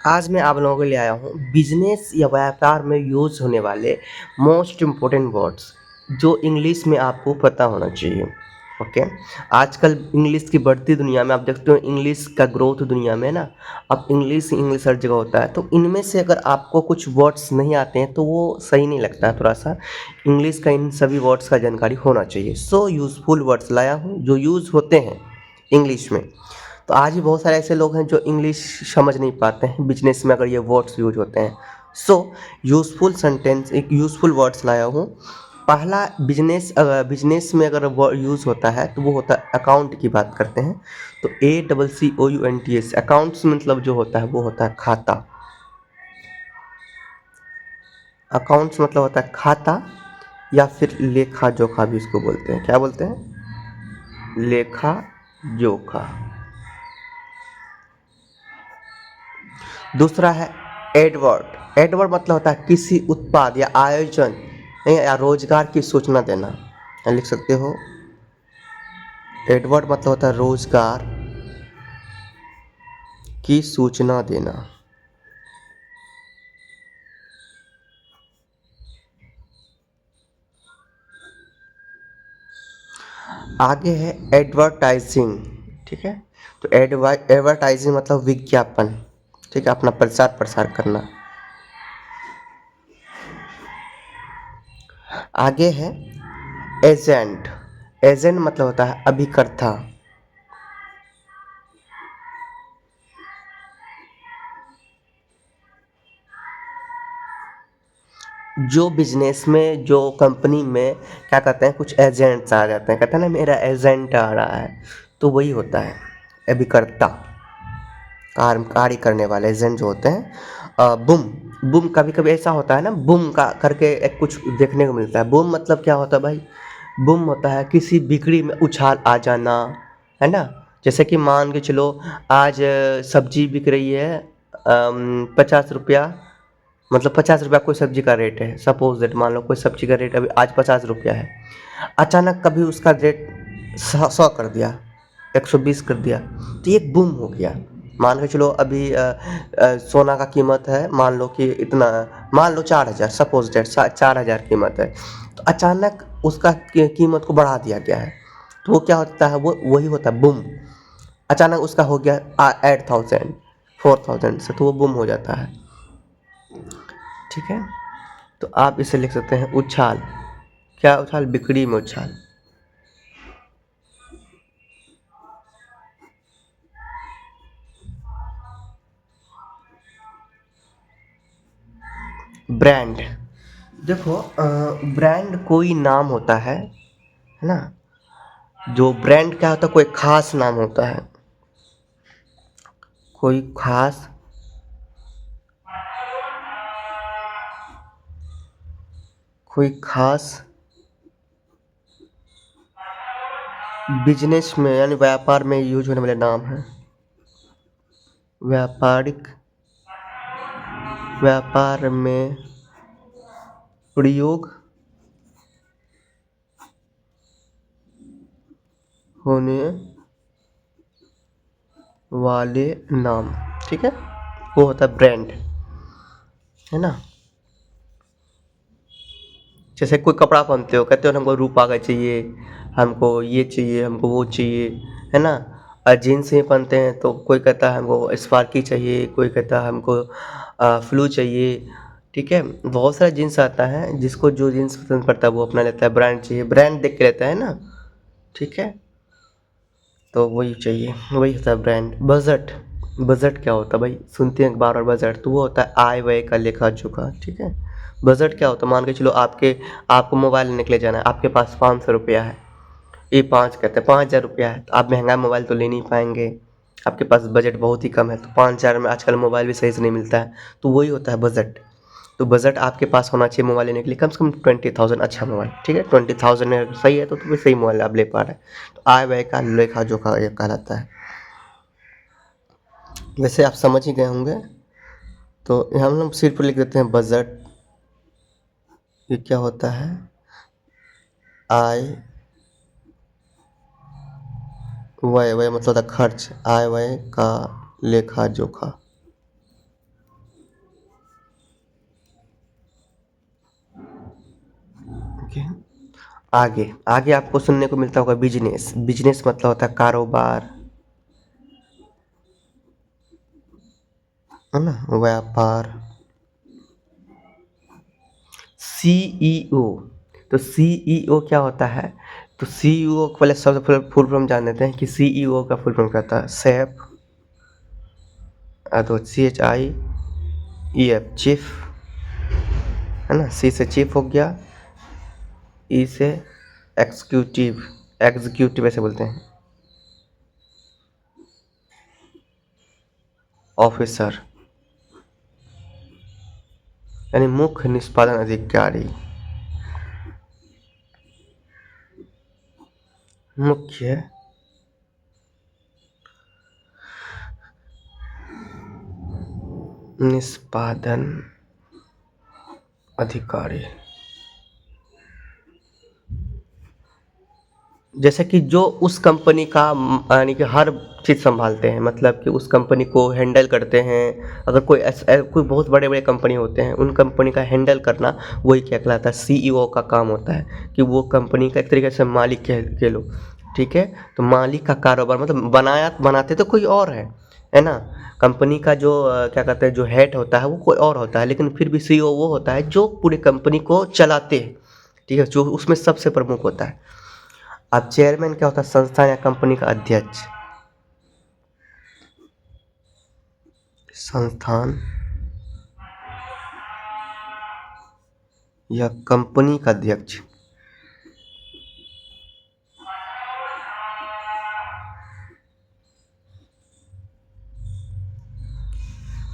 आज मैं आप लोगों के लिए आया हूँ बिजनेस या व्यापार में यूज़ होने वाले मोस्ट इम्पोर्टेंट वर्ड्स जो इंग्लिश में आपको पता होना चाहिए। ओके। आजकल इंग्लिश की बढ़ती दुनिया में आप देखते हो इंग्लिश का ग्रोथ दुनिया में ना। अब इंग्लिश इंग्लिश हर जगह होता है, तो इनमें से अगर आपको कुछ वर्ड्स नहीं आते हैं तो वो सही नहीं लगता है। थोड़ा सा इंग्लिश का इन सभी वर्ड्स का जानकारी होना चाहिए। सो यूज़फुल वर्ड्स लाया हूँ जो यूज़ होते हैं इंग्लिश में। तो आज भी बहुत सारे ऐसे लोग हैं जो इंग्लिश समझ नहीं पाते हैं बिजनेस में अगर ये वर्ड्स यूज होते हैं। सो यूज़फुल सेंटेंस एक यूज़फुल वर्ड्स लाया हूँ। पहला बिजनेस में अगर यूज़ होता है तो वो होता है अकाउंट की बात करते हैं। तो ACCOUNTS अकाउंट्स मतलब जो होता है वो होता है खाता। अकाउंट्स मतलब होता है खाता या फिर लेखा जोखा भी इसको बोलते हैं। क्या बोलते हैं? लेखा जोखा। दूसरा है एडवर्ड। एडवर्ड मतलब होता है किसी उत्पाद या आयोजन या रोजगार की सूचना देना। यहाँ लिख सकते हो एडवर्ड मतलब होता है रोजगार की सूचना देना। आगे है एडवर्टाइजिंग। ठीक है। तो एडवर्टाइजिंग मतलब विज्ञापन। ठीक है, अपना प्रचार प्रसार करना। आगे है एजेंट। एजेंट मतलब होता है अभिकर्ता। जो बिजनेस में जो कंपनी में क्या कहते हैं कुछ एजेंट्स आ जाते हैं, कहते हैं ना मेरा एजेंट आ रहा है, तो वही होता है अभिकर्ता। कार्य करने वाले एजेंट जो होते हैं। बुम। बुम कभी कभी ऐसा होता है ना, बुम का करके एक कुछ देखने को मिलता है। बुम मतलब क्या होता है भाई? बुम होता है किसी बिक्री में उछाल आ जाना, है ना। जैसे कि मान के चलो आज सब्जी बिक रही है 50 रुपया। मतलब 50 रुपया कोई सब्जी का रेट है, सपोज दैट मान लो कोई सब्जी का रेट अभी आज 50 रुपया है। अचानक कभी उसका रेट 100 कर दिया, 120 कर दिया, तो ये बूम हो गया। मान के चलो अभी सोना का कीमत है मान लो कि इतना, मान लो 4,000, सपोज डेट 4,000 कीमत है। तो अचानक उसका कीमत को बढ़ा दिया गया है, तो वो क्या होता है, वो वही होता है बूम। अचानक उसका हो गया 8,000, 4,000 से, तो वो बूम हो जाता है। ठीक है। तो आप इसे लिख सकते हैं उछाल। क्या उछाल? बिक्री में उछाल। ब्रांड। देखो ब्रांड कोई नाम होता है ना। जो ब्रांड क्या होता है, कोई खास नाम होता है, कोई खास कोई खास बिजनेस में यानी व्यापार में यूज होने वाले नाम है। व्यापारिक व्यापार में प्रयोग होने वाले नाम। ठीक है, वो होता है ब्रांड, है ना। जैसे कोई कपड़ा पहनते हो, कहते हो हमको रूपा का चाहिए, हमको ये चाहिए, हमको वो चाहिए, है ना। और जीन्स ही पहनते हैं तो कोई कहता है हमको स्पार्की चाहिए, कोई कहता है हमको फ्लू चाहिए। ठीक है, बहुत सारा जीन्स आता है, जिसको जो जीन्स पसंद पड़ता है वो अपना लेता है। ब्रांड चाहिए, ब्रांड देख के लेता है ना। ठीक है, तो वही चाहिए, वही होता है ब्रांड। बजट। बजट क्या होता है भाई? सुनते हैं बार बार बजट, तो वो होता है आय व्यय का लेखा जोखा। ठीक है। बजट क्या होता है? मान के चलो आपको मोबाइल लेने के लिए जाना है, आपके पास 500 रुपया है। ये पाँच कहते हैं 5,000 रुपया है, तो आप महंगा मोबाइल तो ले नहीं पाएंगे, आपके पास बजट बहुत ही कम है। तो 5,000 में आजकल मोबाइल भी सही से नहीं मिलता है, तो वही होता है बजट। तो बजट आपके पास होना चाहिए मोबाइल लेने के लिए कम से कम 20,000। अच्छा मोबाइल, ठीक है, 20,000 में सही है तो सही मोबाइल आप ले पा रहे हैं। तो आय व्यय का लेखा जोखा ये कहलाता है। वैसे आप समझ ही गए होंगे, तो हम लोग सिर पर लिख देते हैं बजट। ये क्या होता है? आय व्यय। व्यय मतलब होता है खर्च, आय व्यय का लेखा जोखा। ओके। आगे आगे आपको सुनने को मिलता होगा बिजनेस। बिजनेस मतलब होता है कारोबार, है ना, व्यापार। सीईओ, तो सीईओ क्या होता है? तो सीईओ को पहले सबसे पहले फुल फॉर्म जान लेते हैं कि सीईओ का फुल फॉर्म क्या होता है। सेफ, तो CHIEF, चीफ, है ना। सी से चीफ हो गया, ई से एग्जीक्यूटिव, एग्जीक्यूटिव ऐसे बोलते हैं, ऑफिसर यानी मुख्य निष्पादन अधिकारी, मुख्य निष्पादन अधिकारी। जैसे कि जो उस कंपनी का यानी कि हर चीज़ संभालते हैं, मतलब कि उस कंपनी को हैंडल करते हैं। अगर कोई बहुत बड़े बड़े कंपनी होते हैं, उन कंपनी का हैंडल करना वही क्या कहलाता है, सीईओ का काम होता है। कि वो कंपनी का एक तरीके से मालिक कह लो, ठीक है। तो मालिक का कारोबार मतलब बनाते तो कोई और है ना। कंपनी का जो क्या कहते हैं, जो हेड होता है वो कोई और होता है, लेकिन फिर भी सीईओ वो होता है जो पूरी कंपनी को चलाते हैं, ठीक है, जो उसमें सबसे प्रमुख होता है। अब चेयरमैन क्या होता है, संस्थान या कंपनी का अध्यक्ष, संस्थान या कंपनी का अध्यक्ष।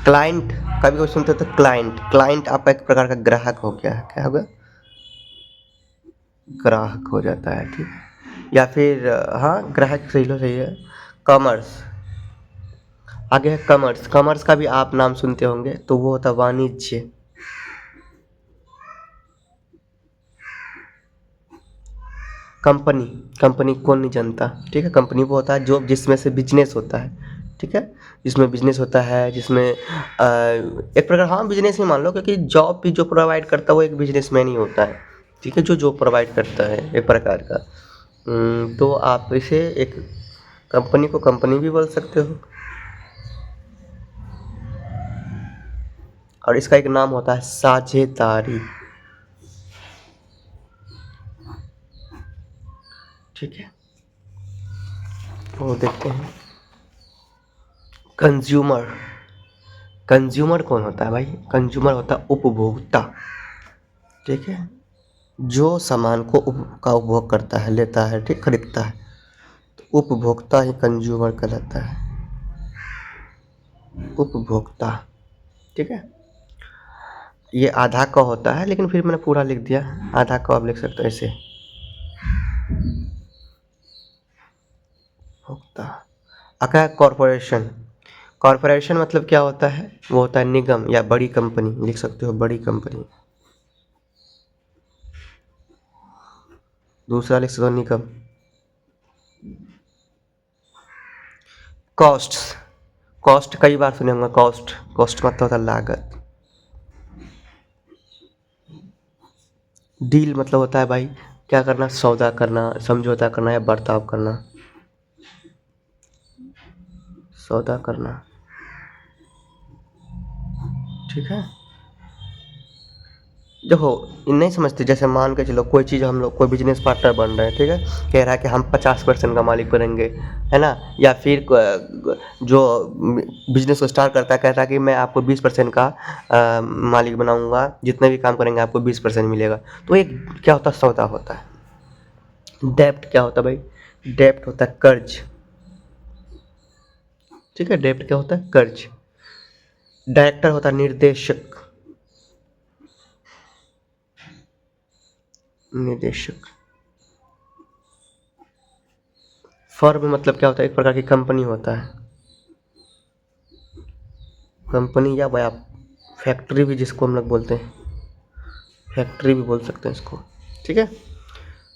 क्लाइंट, कभी कभी सुनते हो तो क्लाइंट, क्लाइंट आपका एक प्रकार का ग्राहक हो गया है, क्या होगा, ग्राहक हो जाता है, ठीक है। या फिर हाँ, ग्राहक सही लो, सही है। कॉमर्स, आगे है कॉमर्स। कॉमर्स का भी आप नाम सुनते होंगे, तो वो होता है वाणिज्य। कंपनी, कंपनी कौन नहीं जानता, ठीक है। कंपनी वो होता है जो जिसमें से बिजनेस होता है, ठीक है। जिसमें बिजनेस होता है, जिसमें एक प्रकार, हाँ बिजनेस ही मान लो, क्योंकि जॉब भी जो प्रोवाइड करता है वो एक बिजनेसमैन ही होता है, ठीक है, जो जॉब प्रोवाइड करता है एक प्रकार का। तो आप इसे एक कंपनी को कंपनी भी बोल सकते हो, और इसका एक नाम होता है साझेदारी, ठीक है। तो देखते हैं कंज्यूमर। कंज्यूमर कौन होता है भाई? कंज्यूमर होता है उपभोक्ता, ठीक है, जो सामान को का उपभोग करता है, लेता है, ठीक, खरीदता है। तो उपभोक्ता ही कंज्यूमर कहलाता है, उपभोक्ता, ठीक है। ये आधा क होता है, लेकिन फिर मैंने पूरा लिख दिया। आधा क आप लिख सकते हो ऐसे, भोक्ता। अका कॉरपोरेशन। कॉरपोरेशन मतलब क्या होता है, वो होता है निगम या बड़ी कंपनी, लिख सकते हो बड़ी कंपनी। दूसरा लिख सकते हो निगम। कॉस्ट, कॉस्ट कई बार सुने होंगे, कॉस्ट, कॉस्ट मतलब होता है लागत। डील मतलब होता है भाई क्या करना, सौदा करना, समझौता करना या बर्ताव करना, सौदा करना, ठीक है। देखो, नहीं समझते, जैसे मान के चलो कोई चीज़, हम लोग कोई बिजनेस पार्टनर बन रहे हैं, ठीक है, कह रहा है कि हम 50% का मालिक बनेंगे, है ना। या फिर जो बिजनेस को स्टार्ट करता है कहता है कि मैं आपको 20% का मालिक बनाऊंगा, जितने भी काम करेंगे आपको 20% मिलेगा। तो एक क्या होता है, सौदा होता है। डेप्ट क्या होता है भाई? डेप्ट होता है कर्ज, ठीक है। डेप्ट क्या होता है, कर्ज। डायरेक्टर होता है निर्देशक, निदेशक। फर्म मतलब क्या होता है, एक प्रकार की कंपनी होता है, कंपनी या व्याप, फैक्ट्री भी जिसको हम लोग बोलते हैं, फैक्ट्री भी बोल सकते हैं इसको, ठीक है।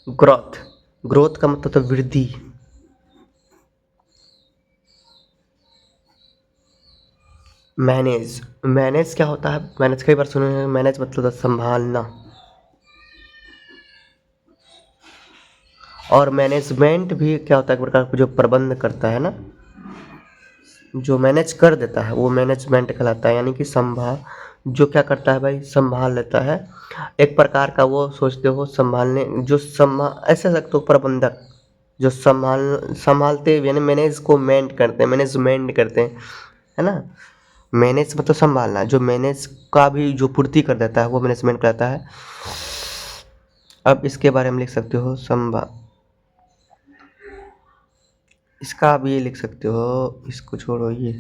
ग्रोथ, ग्रोथ का मतलब तो वृद्धि। मैनेज, मैनेज क्या होता है, मैनेज कई बार सुने हैं, मैनेज मतलब तो संभालना, और मैनेजमेंट भी क्या होता है, एक प्रकार का जो प्रबंध करता है ना, जो मैनेज कर देता है वो मैनेजमेंट कहलाता है। यानी कि जो क्या करता है भाई, संभाल लेता है एक प्रकार का, वो सोचते हो संभालने, जो ऐसे सकते हो प्रबंधक, जो संभालते यानी मैनेजमेंट करते हैं, है ना। मैनेज मतलब संभालना, जो मैनेज का भी जो पूर्ति कर देता है वो मैनेजमेंट कहलाता है। अब इसके बारे में लिख सकते हो इसका आप ये लिख सकते हो, इसको छोड़ो, ये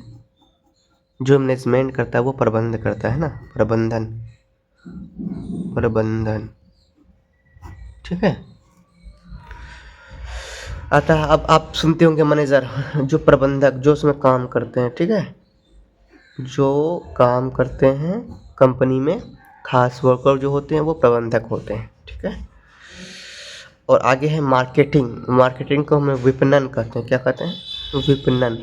जो मैनेजमेंट करता है वो प्रबंध करता है ना, प्रबंधन, ठीक है। अतः अब आप सुनते होंगे मैनेजर, जो प्रबंधक, जो उसमें काम करते हैं, ठीक है, जो काम करते हैं कंपनी में, खास वर्कर जो होते हैं वो प्रबंधक होते हैं, ठीक है। और आगे है मार्केटिंग को हम विपणन कहते हैं। क्या कहते हैं? विपणन।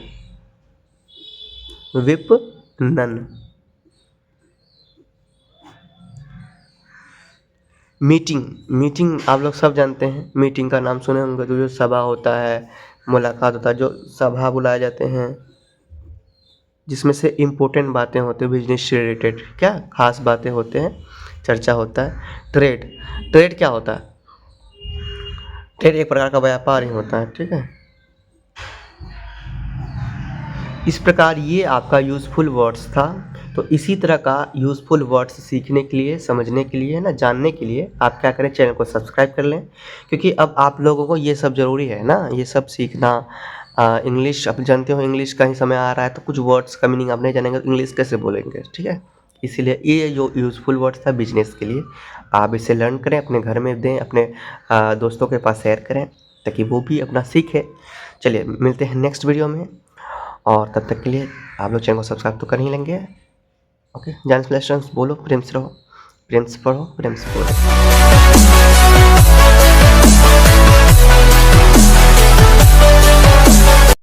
मीटिंग आप लोग सब जानते हैं, मीटिंग का नाम सुने होंगे। तो जो सभा होता है, मुलाकात होता है, जो सभा बुलाए जाते हैं जिसमें से इम्पोर्टेंट बातें होती हैं बिजनेस से रिलेटेड, क्या खास बातें होते हैं, चर्चा होता है। ट्रेड क्या होता है? ट्रेड एक प्रकार का व्यापार ही होता है, ठीक है। इस प्रकार ये आपका यूज़फुल वर्ड्स था। तो इसी तरह का यूज़फुल वर्ड्स सीखने के लिए, समझने के लिए ना, जानने के लिए आप क्या करें, चैनल को सब्सक्राइब कर लें, क्योंकि अब आप लोगों को ये सब ज़रूरी है ना, ये सब सीखना। इंग्लिश आप जानते हो, इंग्लिश का ही समय आ रहा है, तो कुछ वर्ड्स का मीनिंग आप नहीं जानेंगे तो इंग्लिश कैसे बोलेंगे, ठीक है। इसीलिए ये जो यूज़फुल वर्ड्स था बिजनेस के लिए, आप इसे लर्न करें, अपने घर में दें, अपने दोस्तों के पास शेयर करें, ताकि वो भी अपना सीखें। चलिए मिलते हैं नेक्स्ट वीडियो में, और तब तक के लिए आप लोग चैनल को सब्सक्राइब तो कर ही लेंगे। ओके, जानस बोलो, प्रेम से रहो, प्रेम से पढ़ो, प्रेम से बोलो।